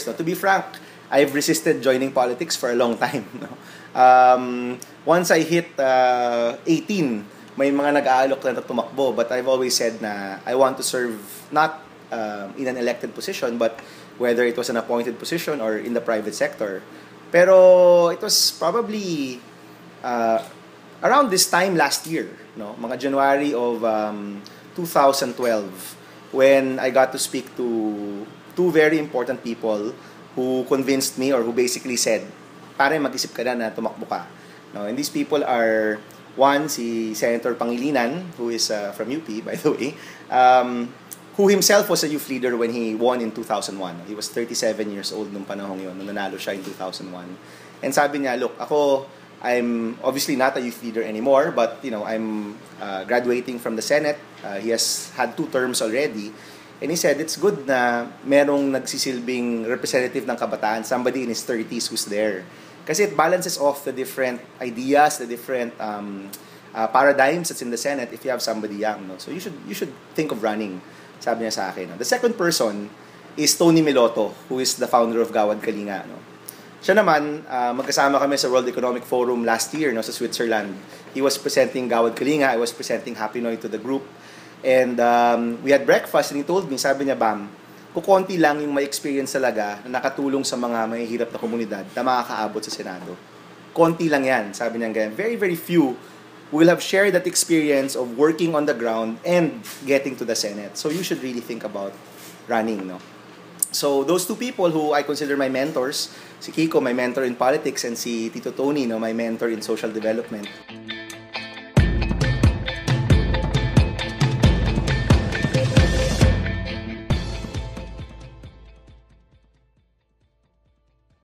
So, to be frank, I've resisted joining politics for a long time. No? Once I hit 18, may mga nag-aalok na tumakbo, but I've always said na I want to serve not in an elected position, but whether it was an appointed position or in the private sector. Pero it was probably around this time last year, no, mga January of 2012, when I got to speak to two very important people who convinced me, or who basically said, pare, mag-isip ka na tumakbo ka. No, and these people are, one, si Senator Pangilinan, who is from UP, by the way, who himself was a youth leader when he won in 2001. He was 37 years old nung panahong yun, nung nanalo siya in 2001. And sabi niya, look, I'm obviously not a youth leader anymore, but I'm graduating from the Senate. He has had 2 terms already. And he said, it's good na merong nagsisilbing representative ng kabataan, somebody in his 30s who's there. Kasi it balances off the different ideas, the different paradigms that's in the Senate if you have somebody young. No? So you should think of running, sabi niya sa akin. No? The second person is Tony Meloto, who is the founder of Gawad Kalinga. No? Siya naman, magkasama kami sa World Economic Forum last year, no, sa Switzerland. He was presenting Gawad Kalinga, I was presenting Happy Noy to the group. And we had breakfast and he told me, sabi niya, Bam, kukonti lang yung may experience talaga na nakatulong sa mga mahihirap na komunidad na makakaabot sa Senado. Konti lang yan, sabi niya ganyan. Very, very few will have shared that experience of working on the ground and getting to the Senate. So you should really think about running, no? So those 2 people who I consider my mentors, si Kiko, my mentor in politics, and si Tito Tony, no, my mentor in social development.